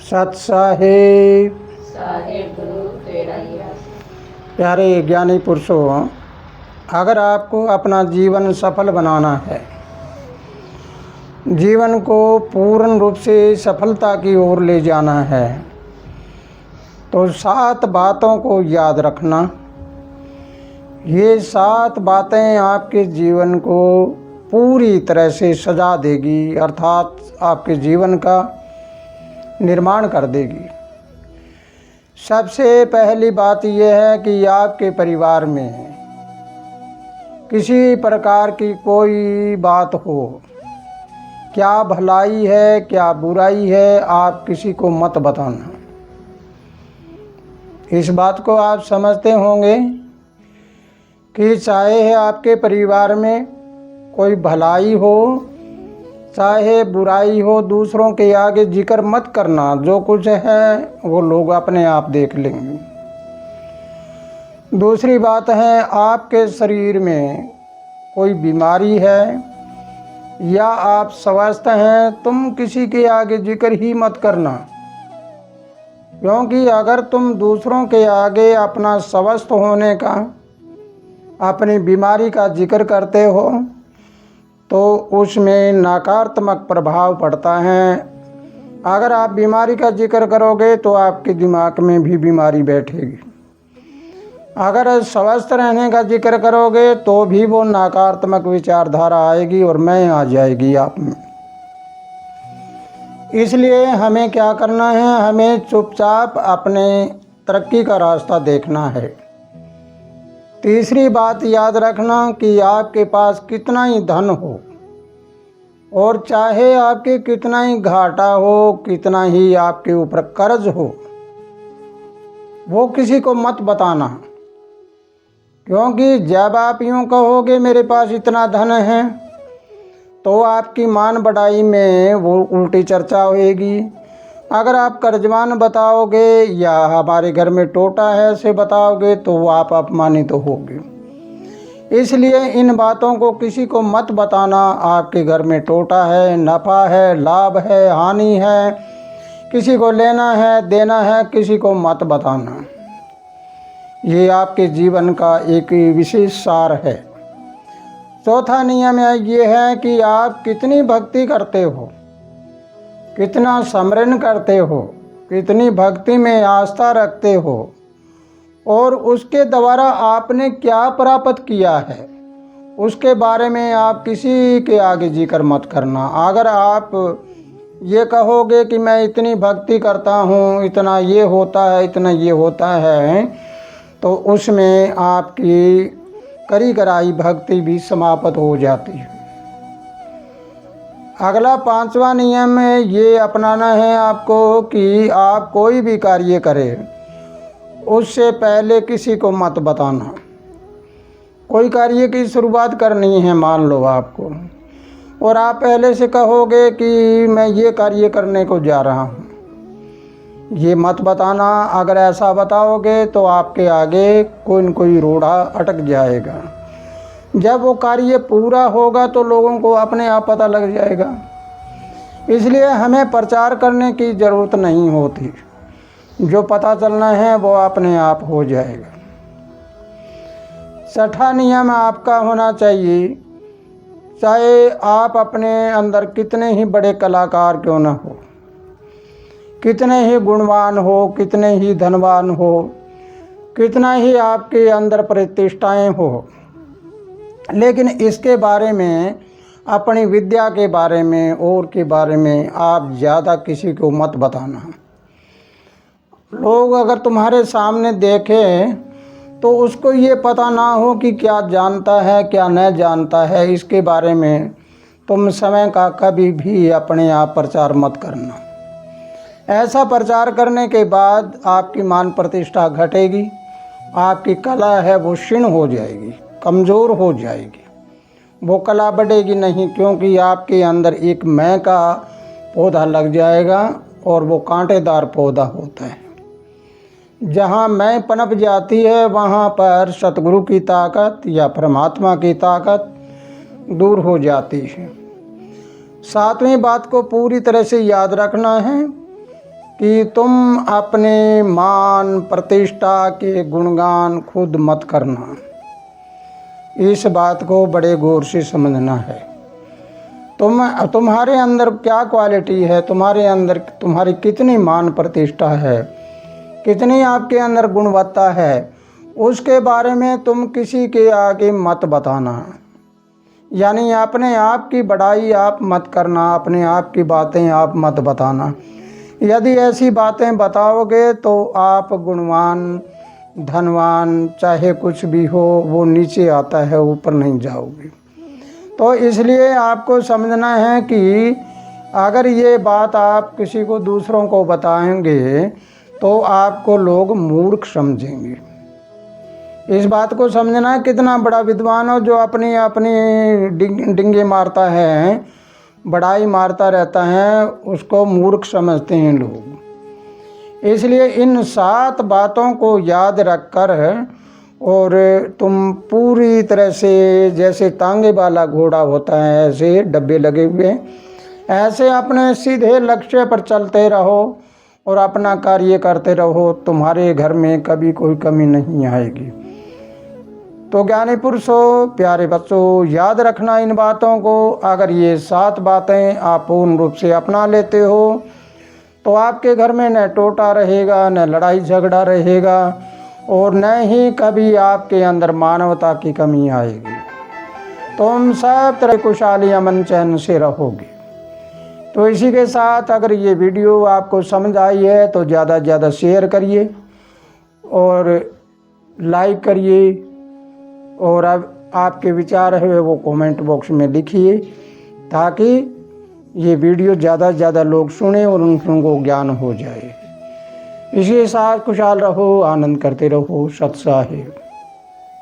सत साहिब। साहिब गुरु तेरा ही आस। प्यारे ज्ञानी पुरुषों, अगर आपको अपना जीवन सफल बनाना है, जीवन को पूर्ण रूप से सफलता की ओर ले जाना है, तो 7 बातों को याद रखना। ये 7 बातें आपके जीवन को पूरी तरह से सजा देगी, अर्थात आपके जीवन का निर्माण कर देगी। सबसे पहली बात यह है कि आपके परिवार में किसी प्रकार की कोई बात हो, क्या भलाई है क्या बुराई है, आप किसी को मत बताना। इस बात को आप समझते होंगे कि चाहे आपके परिवार में कोई भलाई हो चाहे बुराई हो, दूसरों के आगे जिक्र मत करना। जो कुछ है वो लोग अपने आप देख लेंगे। दूसरी बात है, आपके शरीर में कोई बीमारी है या आप स्वस्थ हैं, तुम किसी के आगे जिक्र ही मत करना। क्योंकि अगर तुम दूसरों के आगे अपना स्वस्थ होने का, अपनी बीमारी का जिक्र करते हो तो उसमें नकारात्मक प्रभाव पड़ता है। अगर आप बीमारी का जिक्र करोगे तो आपके दिमाग में भी बीमारी बैठेगी। अगर स्वस्थ रहने का जिक्र करोगे तो भी वो नकारात्मक विचारधारा आएगी और मैं आ जाएगी आप में। इसलिए हमें क्या करना है, हमें चुपचाप अपने तरक्की का रास्ता देखना है। तीसरी बात याद रखना कि आपके पास कितना ही धन हो और चाहे आपके कितना ही घाटा हो, कितना ही आपके ऊपर कर्ज हो, वो किसी को मत बताना। क्योंकि जब आप यूँ कहोगे मेरे पास इतना धन है, तो आपकी मान बढ़ाई में वो उल्टी चर्चा होएगी। अगर आप कर्जवान बताओगे या हमारे घर में टोटा है से बताओगे तो वो आप अपमानित होगे। इसलिए इन बातों को किसी को मत बताना। आपके घर में टोटा है, नफ़ा है, लाभ है, हानि है, किसी को लेना है देना है, किसी को मत बताना। ये आपके जीवन का एक विशेष सार है। चौथा नियम ये है कि आप कितनी भक्ति करते हो, कितना स्मरण करते हो, कितनी भक्ति में आस्था रखते हो और उसके द्वारा आपने क्या प्राप्त किया है, उसके बारे में आप किसी के आगे जिक्र मत करना। अगर आप ये कहोगे कि मैं इतनी भक्ति करता हूँ, इतना ये होता है, इतना ये होता है, तो उसमें आपकी करी कराई भक्ति भी समाप्त हो जाती है। अगला 5वां नियम ये अपनाना है आपको कि आप कोई भी कार्य करें उससे पहले किसी को मत बताना। कोई कार्य की शुरुआत करनी है मान लो आपको, और आप पहले से कहोगे कि मैं ये कार्य करने को जा रहा हूँ, ये मत बताना। अगर ऐसा बताओगे तो आपके आगे कोई न कोई रोड़ा अटक जाएगा। जब वो कार्य पूरा होगा तो लोगों को अपने आप पता लग जाएगा। इसलिए हमें प्रचार करने की ज़रूरत नहीं होती, जो पता चलना है वो अपने आप हो जाएगा। 6वां नियम आपका होना चाहिए, चाहे आप अपने अंदर कितने ही बड़े कलाकार क्यों न हो, कितने ही गुणवान हो, कितने ही धनवान हो, कितना ही आपके अंदर प्रतिष्ठाएं हो, लेकिन इसके बारे में, अपनी विद्या के बारे में और के बारे में आप ज़्यादा किसी को मत बताना। लोग अगर तुम्हारे सामने देखें तो उसको ये पता ना हो कि क्या जानता है क्या न जानता है, इसके बारे में तुम समय का कभी भी अपने आप प्रचार मत करना। ऐसा प्रचार करने के बाद आपकी मान प्रतिष्ठा घटेगी, आपकी कला है वो क्षीण हो जाएगी, कमज़ोर हो जाएगी, वो कला बढ़ेगी नहीं। क्योंकि आपके अंदर एक मैं का पौधा लग जाएगा और वो कांटेदार पौधा होता है। जहाँ मैं पनप जाती है वहाँ पर सतगुरु की ताकत या परमात्मा की ताकत दूर हो जाती है। 7वीं बात को पूरी तरह से याद रखना है कि तुम अपने मान प्रतिष्ठा के गुणगान खुद मत करना। इस बात को बड़े गौर से समझना है। तुम्हारे अंदर क्या क्वालिटी है, तुम्हारे अंदर तुम्हारी कितनी मान प्रतिष्ठा है, कितनी आपके अंदर गुणवत्ता है, उसके बारे में तुम किसी के आगे मत बताना। यानी अपने आप की बड़ाई आप मत करना, अपने आप की बातें आप मत बताना। यदि ऐसी बातें बताओगे तो आप गुणवान, धनवान, चाहे कुछ भी हो, वो नीचे आता है, ऊपर नहीं जाओगे। तो इसलिए आपको समझना है कि अगर ये बात आप किसी को दूसरों को बताएंगे तो आपको लोग मूर्ख समझेंगे। इस बात को समझना है। कितना बड़ा विद्वान हो जो अपनी अपनी डिंगे मारता है, बड़ाई मारता रहता है, उसको मूर्ख समझते हैं लोग। इसलिए इन 7 बातों को याद रखकर और तुम पूरी तरह से, जैसे तांगे वाला घोड़ा होता है, ऐसे डब्बे लगे हुए, ऐसे अपने सीधे लक्ष्य पर चलते रहो और अपना कार्य करते रहो। तुम्हारे घर में कभी कोई कमी नहीं आएगी। तो ज्ञानी पुरुषों, प्यारे बच्चों, याद रखना इन बातों को। अगर ये 7 बातें आप पूर्ण रूप से अपना लेते हो तो आपके घर में न टोटा रहेगा, न लड़ाई झगड़ा रहेगा, और न ही कभी आपके अंदर मानवता की कमी आएगी। तुम सब तरह खुशहाली, अमन, चैन से रहोगे। तो इसी के साथ अगर ये वीडियो आपको समझ आई है तो ज़्यादा से ज़्यादा शेयर करिए और लाइक करिए, और अब आपके विचार है वो कमेंट बॉक्स में लिखिए, ताकि ये वीडियो ज़्यादा से ज़्यादा लोग सुने और उनको ज्ञान हो जाए। इसी के साथ खुशहाल रहो, आनंद करते रहो। सत साहिब।